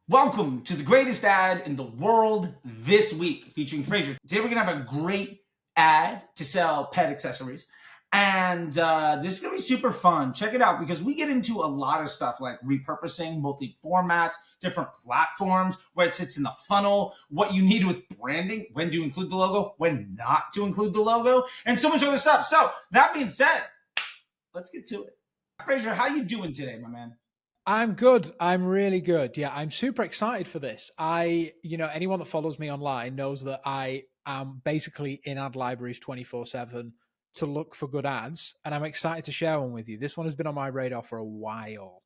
Welcome to the greatest ad in the world this week, featuring Fraser. Today we're gonna have a great ad to sell pet accessories, and this is gonna be super fun. Check it out because we get into a lot of stuff like repurposing, multi-formats, different platforms, where it sits in the funnel, what you need with branding, when to include the logo, when not to include the logo, and so much other stuff. So that being said, let's get to it. Fraser, how you doing today, my man? I'm good. I'm really good. Yeah, I'm super excited for this. Anyone that follows me online knows that I am basically in ad libraries 24/7 to look for good ads, and I'm excited to share one with you. This one has been on my radar for a while.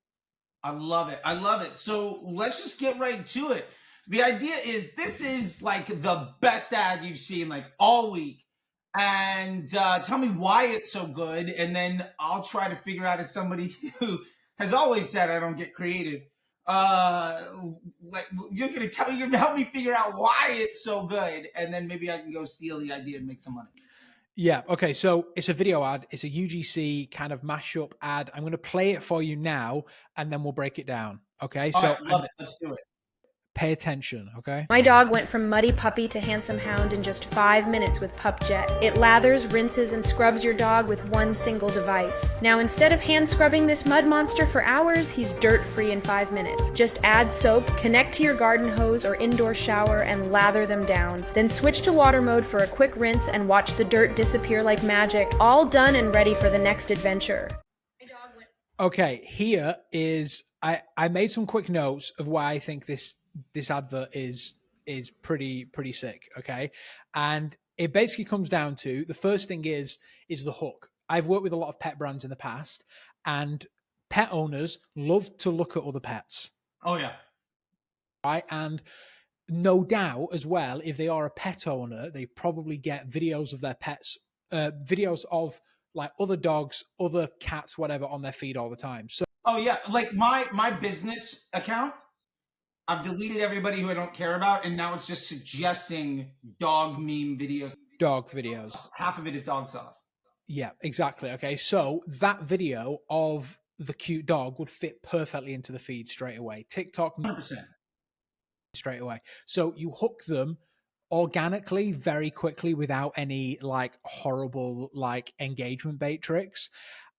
I love it. I love it. So let's just get right to it. The idea is this is like the best ad you've seen like all week. And tell me why it's so good. And then I'll try to figure out, as somebody who has always said I don't get creative, like you're gonna help me figure out why it's so good, and then maybe I can go steal the idea and make some money. Yeah. Okay. So it's a video ad. It's a UGC kind of mashup ad. I'm going to play it for you now, and then we'll break it down. Okay. All So right, love it. Let's do it. pay attention. Okay. My dog went from muddy puppy to handsome hound in just 5 minutes with Pupjet. It lathers, rinses, and scrubs your dog with one single device. Now, instead of hand scrubbing this mud monster for hours, he's dirt-free in 5 minutes. Just add soap, connect to your garden hose or indoor shower, and lather them down. Then switch to water mode for a quick rinse and watch the dirt disappear like magic. All done and ready for the next adventure. Okay, here is I made some quick notes of why I think this advert is pretty sick. Okay, and it basically comes down to the first thing is the hook. I've worked with a lot of pet brands in the past, and pet owners love to look at other pets. Oh yeah, right, and no doubt as well, if they are a pet owner, they probably get videos of their pets, videos of like other dogs, other cats, whatever, on their feed all the time. So, oh yeah, like my business account, I've deleted everybody who I don't care about, and now it's just suggesting dog meme videos. dog videos. Half of it is dog sauce. Yeah, exactly. Okay, so that video of the cute dog would fit perfectly into the feed straight away. TikTok, 100%. straight away. So you hook them organically very quickly without any like horrible like engagement bait tricks.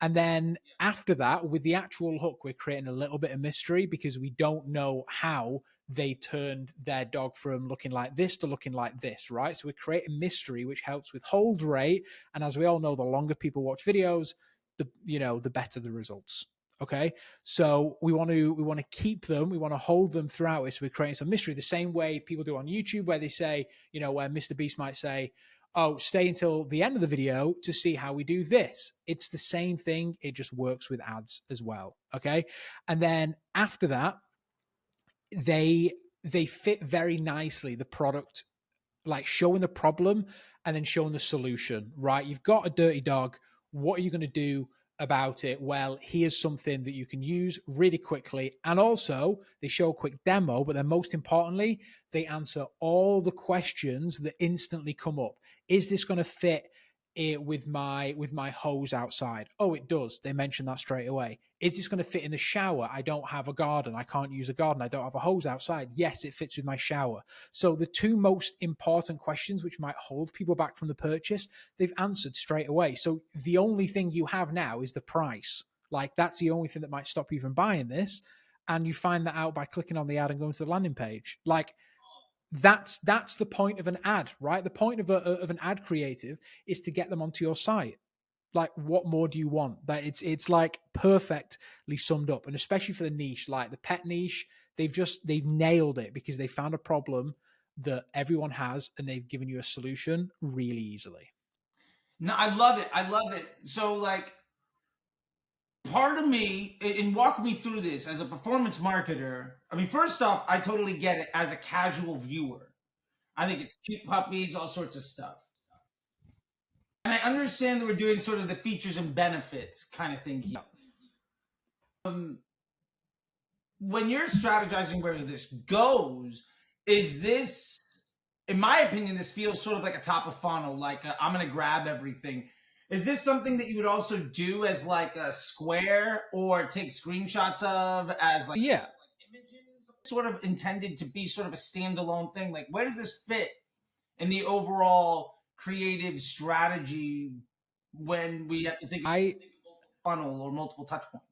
And then after that, with the actual hook, we're creating a little bit of mystery because we don't know how they turned their dog from looking like this to looking like this, right? So we're creating mystery, which helps with hold rate. And as we all know, the longer people watch videos, the better the results. Okay, so we want to keep them, we want to hold them throughout it. So we're creating some mystery, the same way people do on YouTube, where they say, where Mr. Beast might say, "Oh, stay until the end of the video to see how we do this." It's the same thing. It just works with ads as well. Okay, and then after that, they fit very nicely the product, like showing the problem and then showing the solution. Right, you've got a dirty dog. What are you going to do about it? Well, here's something that you can use really quickly. And also they show a quick demo, but then most importantly, they answer all the questions that instantly come up. Is this going to fit it with my hose outside? Oh, it does. They mention that straight away. Is this going to fit in the shower? I don't have a garden. I can't use a garden. I don't have a hose outside. Yes, it fits with my shower. So the two most important questions which might hold people back from the purchase, they've answered straight away. So the only thing you have now is the price. Like that's the only thing that might stop you from buying this. And you find that out by clicking on the ad and going to the landing page. Like that's the point of an ad, right? The point of an ad creative is to get them onto your site. Like, what more do you want? That it's like perfectly summed up, and especially for the niche, like the pet niche, they've nailed it because they found a problem that everyone has, and they've given you a solution really easily. No, I love it. I love it. So, like, part of me, and walk me through this as a performance marketer. I mean, first off, I totally get it as a casual viewer. I think it's cute puppies, all sorts of stuff. And I understand that we're doing sort of the features and benefits kind of thing here. When you're strategizing where this goes, is this, in my opinion, this feels sort of like a top of funnel, like I'm going to grab everything. Is this something that you would also do as like a square or take screenshots of as like Yeah. images? sort of intended to be sort of a standalone thing? Like, where does this fit in the overall creative strategy when we have to think of funnel or multiple touch points?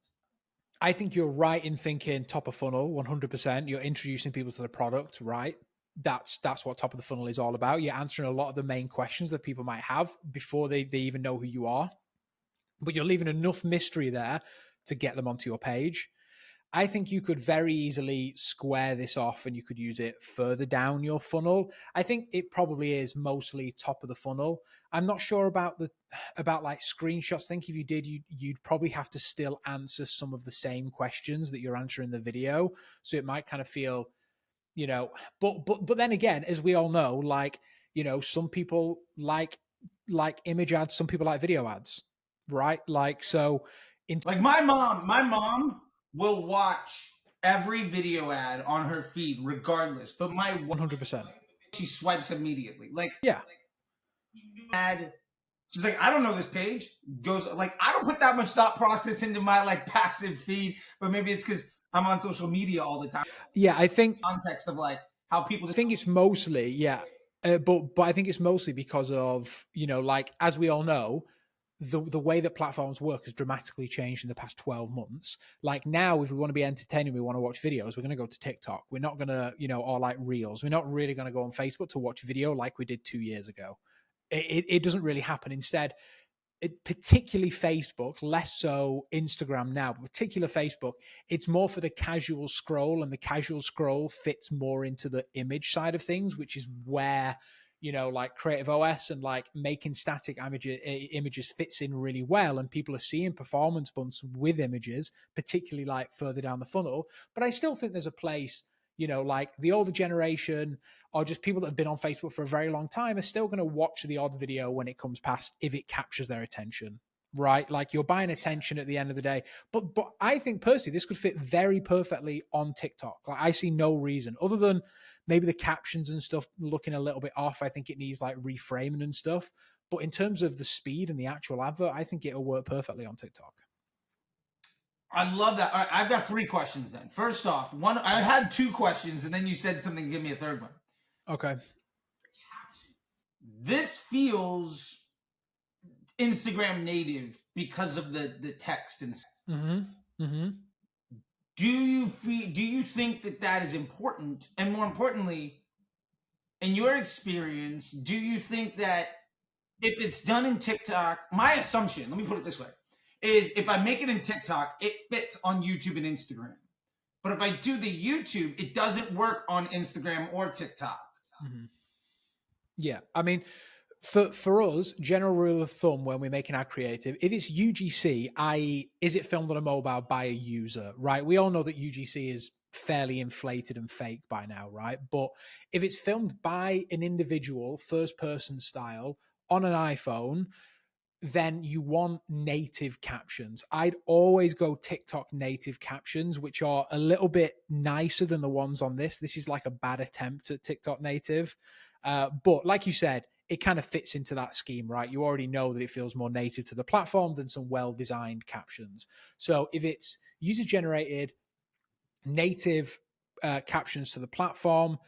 I think you're right in thinking top of funnel, 100%. You're introducing people to the product, right? That's what top of the funnel is all about. You're answering a lot of the main questions that people might have before they even know who you are. But you're leaving enough mystery there to get them onto your page. I think you could very easily square this off and you could use it further down your funnel. I think it probably is mostly top of the funnel. I'm not sure about like screenshots. I think if you did, you'd probably have to still answer some of the same questions that you're answering in the video. So it might kind of feel, but then again, as we all know, like, some people like image ads, some people like video ads, right? Like, so like my mom will watch every video ad on her feed regardless, but my 100%, she swipes immediately. Like, yeah, ad, she's like, I don't know this page. Goes like, I don't put that much thought process into my like passive feed, but maybe it's because I'm on social media all the time. Yeah, I think context of like how people I think it's mostly, yeah, but I think it's mostly because of, like, as we all know, the way that platforms work has dramatically changed in the past 12 months. Like now, if we want to be entertaining, we want to watch videos, we're going to go to TikTok. We're not going to, or like Reels. We're not really going to go on Facebook to watch video like we did 2 years ago. It doesn't really happen. Instead, particularly Facebook, less so Instagram now, but particular Facebook, it's more for the casual scroll, and the casual scroll fits more into the image side of things, which is where, like Creative OS and like making static images fits in really well. And people are seeing performance bumps with images, particularly like further down the funnel. But I still think there's a place, like the older generation or just people that have been on Facebook for a very long time are still going to watch the odd video when it comes past if it captures their attention, right? Like you're buying attention at the end of the day. But I think personally, this could fit very perfectly on TikTok. Like I see no reason other than maybe the captions and stuff looking a little bit off. I think it needs like reframing and stuff. But in terms of the speed and the actual advert, I think it'll work perfectly on TikTok. I love that. All right, I've got 3 questions then. First off, I had 2 questions and then you said something, give me a third one. Okay. This feels Instagram native because of the text and stuff. Mm-hmm. Mm-hmm. Do you think that is important? And more importantly, in your experience, do you think that if it's done in TikTok, my assumption, let me put it this way, is if I make it in TikTok, it fits on YouTube and Instagram. But if I do the YouTube, it doesn't work on Instagram or TikTok. Mm-hmm. Yeah. I mean, for us, general rule of thumb when we're making our creative, if it's UGC, i.e., is it filmed on a mobile by a user, right? We all know that UGC is fairly inflated and fake by now, right? But if it's filmed by an individual, first person style on an iPhone, then you want native captions. I'd always go TikTok native captions, which are a little bit nicer than the ones on this. This is like a bad attempt at TikTok native. But like you said, it kind of fits into that scheme, right? You already know that it feels more native to the platform than some well-designed captions. So if it's user-generated native captions to the platform,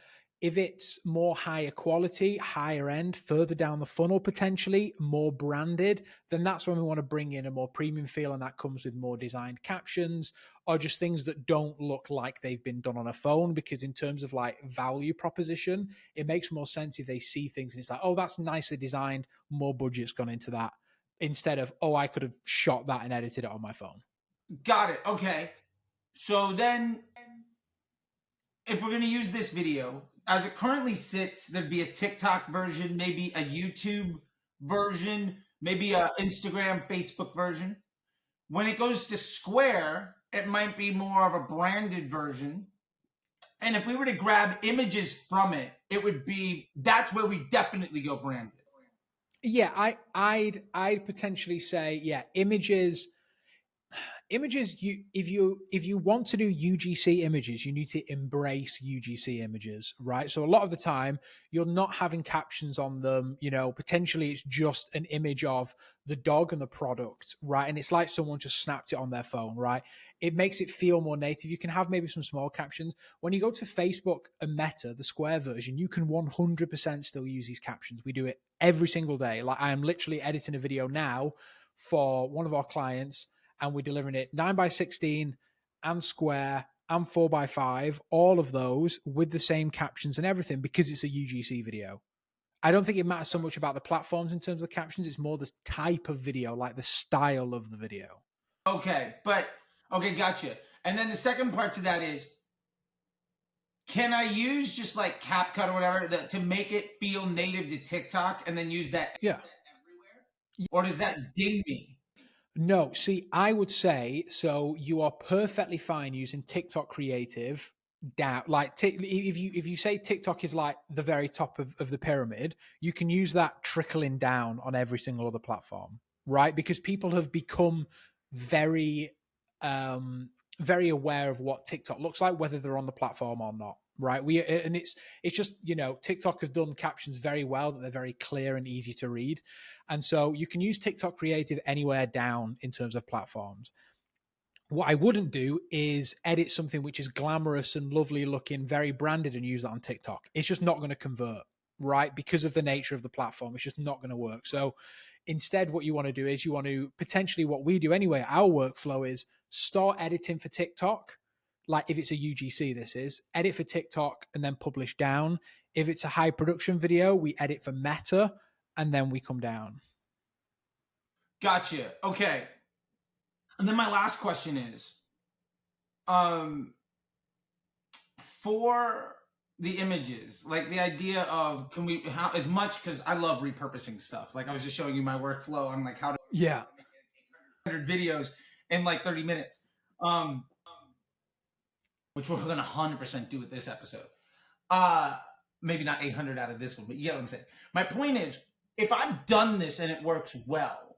if it's more higher quality, higher end, further down the funnel, potentially more branded, then that's when we want to bring in a more premium feel. And that comes with more designed captions or just things that don't look like they've been done on a phone. Because in terms of like value proposition, it makes more sense if they see things and it's like, oh, that's nicely designed, more budget's gone into that, instead of, oh, I could have shot that and edited it on my phone. Got it. Okay. So then if we're going to use this video, as it currently sits, there'd be a TikTok version, maybe a YouTube version, maybe a Instagram, Facebook version. When it goes to Square, it might be more of a branded version. And if we were to grab images from it, it would be, that's where we definitely go branded. Yeah, I'd potentially say, yeah, images. images, if you want to do UGC images, you need to embrace UGC images, right? So a lot of the time you're not having captions on them, potentially it's just an image of the dog and the product, right? And it's like someone just snapped it on their phone, right? It makes it feel more native. You can have maybe some small captions. When you go to Facebook and Meta, the Square version, you can 100% still use these captions. We do it every single day. Like I am literally editing a video now for one of our clients, and we're delivering it 9:16 and square and 4:5, all of those with the same captions and everything, because it's a UGC video. I don't think it matters so much about the platforms in terms of the captions. It's more the type of video, like the style of the video. Okay, gotcha. And then the second part to that is, can I use just like CapCut or whatever to make it feel native to TikTok and then use that everywhere? Or does that ding me? No, see, I would say, so you are perfectly fine using TikTok creative down. Like if you say TikTok is like the very top of the pyramid, you can use that trickling down on every single other platform, right? Because people have become very, very aware of what TikTok looks like, whether they're on the platform or not, right? And it's just, TikTok have done captions very well, that they're very clear and easy to read. And so you can use TikTok creative anywhere down in terms of platforms. What I wouldn't do is edit something which is glamorous and lovely looking, very branded, and use that on TikTok. It's just not going to convert, right? Because of the nature of the platform, it's just not going to work. So instead, what you want to do is you want to potentially, what we do anyway, our workflow is start editing for TikTok. Like if it's a UGC, this is edit for TikTok and then publish down. If it's a high production video, we edit for Meta and then we come down. Gotcha. Okay. And then my last question is, for the images, like the idea of, as much, because I love repurposing stuff. Like I was just showing you my workflow on like how to make 100 videos in like 30 minutes. Which we're going to 100% do with this episode. Maybe not 800 out of this one, but you get what I'm saying. My point is, if I've done this and it works well,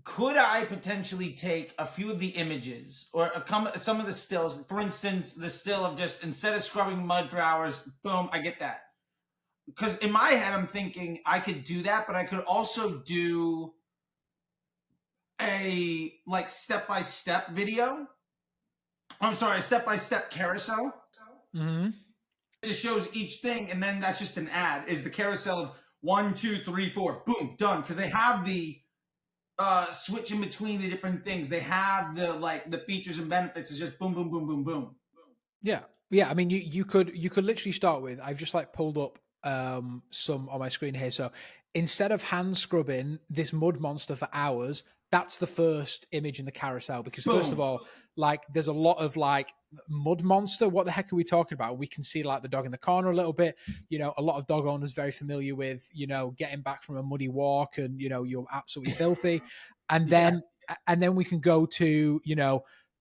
could I potentially take a few of the images or some of the stills? For instance, the still of just, instead of scrubbing mud for hours, boom, I get that. Because in my head, I'm thinking I could do that, but I could also do a like step-by-step video. I'm sorry, a step-by-step carousel. It just shows each thing, and then that's just an ad. Is the carousel of 1, 2, 3, 4, boom, done. Because they have the switch in between the different things. They have the features and benefits. It's just boom, boom, boom, boom, boom. Yeah. I mean, you could literally start with. I've just like pulled up some on my screen here. So instead of hand scrubbing this mud monster for hours, that's the first image in the carousel, because first of all, like there's a lot of like mud monster. What the heck are we talking about? We can see like the dog in the corner a little bit. A lot of dog owners very familiar with, getting back from a muddy walk and, you're absolutely filthy. And then, we can go to,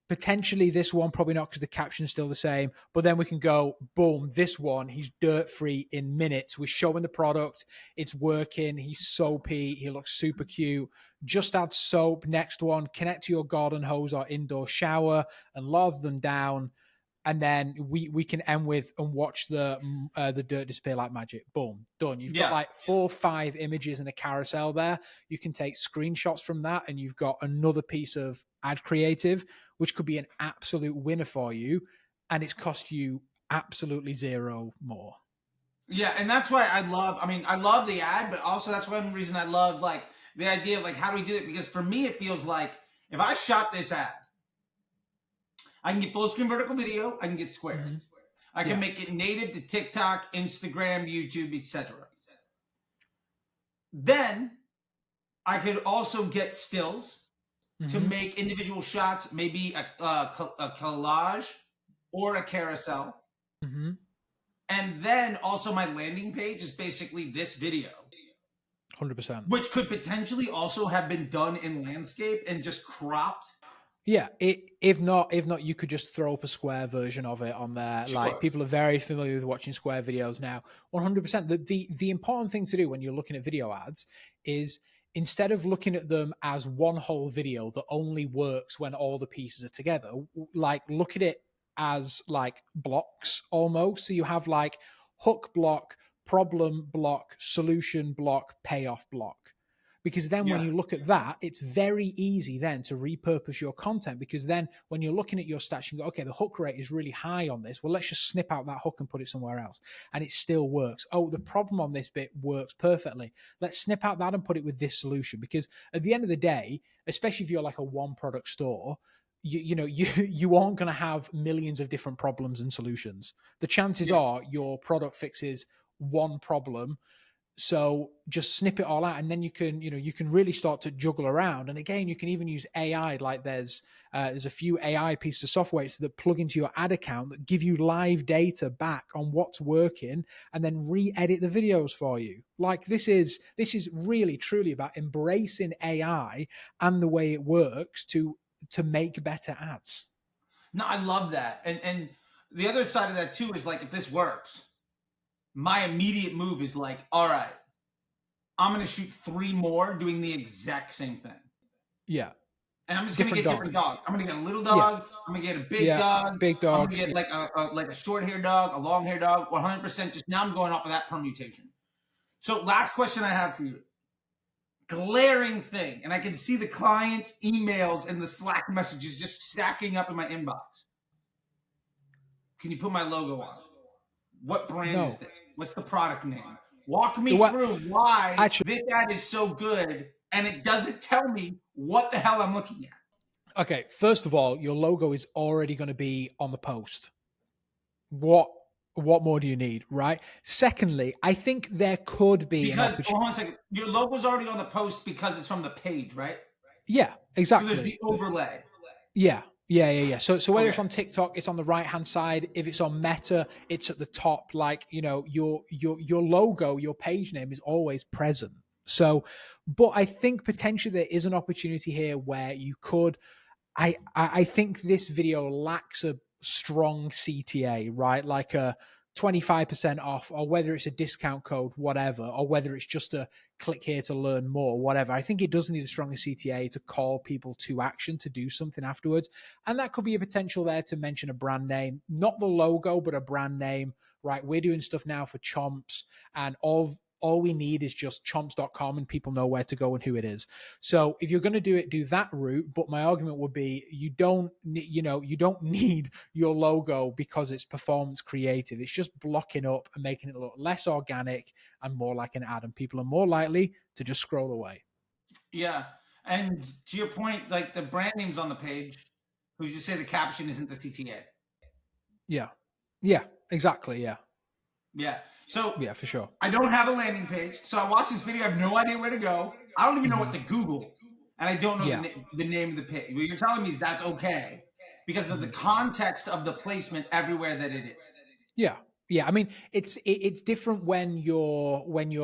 potentially this one, probably not because the caption's still the same, but then we can go, boom, this one, he's dirt free in minutes. We're showing the product. It's working. He's soapy. He looks super cute. Just add soap. Next one, connect to your garden hose or indoor shower and lather them down. And then we can end with and watch the dirt disappear like magic. Boom, done. You've got like 4 or 5 images in a carousel there. You can take screenshots from that, and you've got another piece of ad creative, which could be an absolute winner for you, and it's cost you absolutely zero more. Yeah, and that's why I love the ad, but also that's one reason I love like the idea of like how do we do it, because for me it feels like if I shot this ad, I can get full screen vertical video, I can get square. I can make it native to TikTok, Instagram, YouTube, etc. Then I could also get stills to make individual shots, maybe a collage or a carousel. And then also my landing page is basically this video. 100%. Which could potentially also have been done in landscape and just cropped. Yeah, if not, you could just throw up a square version of it on there. Sure. Like people are very familiar with watching square videos now. 100%. The important thing to do when you're looking at video ads is instead of looking at them as one whole video that only works when all the pieces are together, like look at it as like blocks almost. So you have like hook block, problem block, solution block, payoff block. Because then when you look at that, it's very easy then to repurpose your content, because then when you're looking at your stats, you go, okay, the hook rate is really high on this. Well, let's just snip out that hook and put it somewhere else. And it still works. Oh, the problem on this bit works perfectly. Let's snip out that and put it with this solution. Because at the end of the day, especially if you're like a one product store, you aren't going to have millions of different problems and solutions. The chances are your product fixes one problem. So just snip it all out, and then you can really start to juggle around. And again, you can even use AI. Like there's a few AI pieces of software that plug into your ad account that give you live data back on what's working, and then re-edit the videos for you. Like this is really truly about embracing AI and the way it works to make better ads. No, I love that. And the other side of that too is like, if this works, my immediate move is like, all right, I'm going to shoot 3 more doing the exact same thing. Yeah. And I'm just going to get different dogs. I'm going to get a little dog. I'm going to get a big dog. Big dog. I'm going to get like a short hair dog, a long hair dog, 100%. Just now I'm going off of that permutation. So last question I have for you. Glaring thing. And I can see the client's emails and the Slack messages just stacking up in my inbox. Can you put my logo on it? What brand is this? What's the product name? Walk me through why this ad is so good and it doesn't tell me what the hell I'm looking at. Okay, first of all, your logo is already going to be on the post. What more do you need, right? Secondly, I think there could be hold on a second. Your logo's already on the post because it's from the page, right? Yeah, exactly. So there's the overlay. Yeah. So whether it's on TikTok, it's on the right-hand side. If it's on Meta, it's at the top. Like, your logo, your page name is always present. So, but I think potentially there is an opportunity here where you could, I think this video lacks a strong CTA, right? Like a 25% off, or whether it's a discount code, whatever, or whether it's just a click here to learn more, whatever. I think it does need a stronger CTA to call people to action, to do something afterwards. And that could be a potential there to mention a brand name, not the logo, but a brand name, right? We're doing stuff now for Chomps, and all we need is just chomps.com and people know where to go and who it is. So if you're going to do it, do that route. But my argument would be you don't need your logo because it's performance creative. It's just blocking up and making it look less organic and more like an ad, and people are more likely to just scroll away. Yeah. And to your point, like the brand name's on the page. Who's just say the caption isn't the CTA? Yeah, exactly. Yeah, so yeah, for sure. I don't have a landing page, so I watch this video. I have no idea where to go. I don't even know what to Google, and I don't know the name of the page. What you're telling me is that's okay because of the context of the placement everywhere that it is. Yeah. I mean, it's different when you're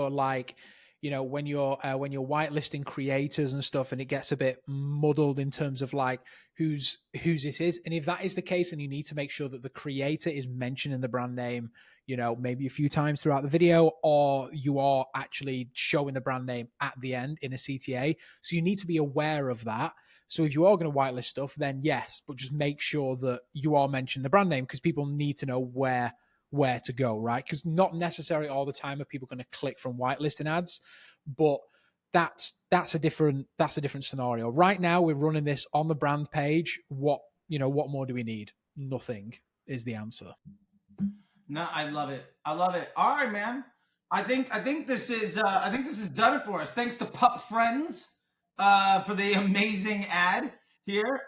like, when you're whitelisting creators and stuff, and it gets a bit muddled in terms of like whose this is. And if that is the case, then you need to make sure that the creator is mentioned in the brand name, maybe a few times throughout the video, or you are actually showing the brand name at the end in a CTA. So you need to be aware of that. So if you are going to whitelist stuff, then yes, but just make sure that you are mentioning the brand name, because people need to know where to go, right? Because not necessarily all the time are people going to click from whitelisting ads, but that's a different scenario. Right now, we're running this on the brand page. What more do we need? Nothing is the answer. No, I love it. All right, man. I think this is done it for us. Thanks to PupFrendz for the amazing ad here,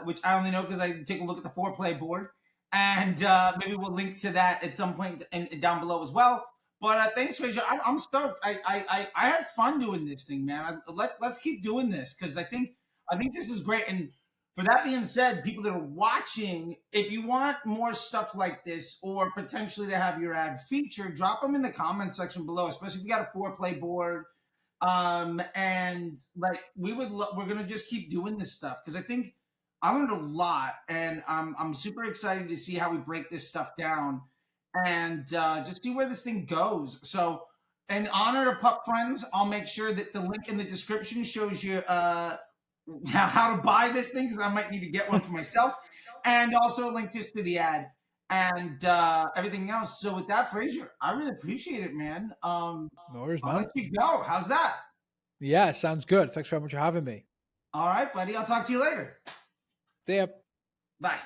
which I only know because I take a look at the Foreplay board. And maybe we'll link to that at some point down below as well. But thanks, Frazier. I'm stoked. I had fun doing this thing, man. Let's keep doing this because I think this is great. And for that being said, people that are watching, if you want more stuff like this or potentially to have your ad featured, drop them in the comment section below. Especially if you got a Foreplay board, and like we're gonna just keep doing this stuff because I think I learned a lot, and I'm super excited to see how we break this stuff down and just see where this thing goes. So in honor of PupFrendz, I'll make sure that the link in the description shows you how to buy this thing, because I might need to get one for myself, and also a link just to the ad and everything else. So with that, Fraser, I really appreciate it, man. No worries, I'll man. let you go. How's that? Yeah, sounds good. Thanks very much for having me. All right, buddy. I'll talk to you later. See ya. Bye.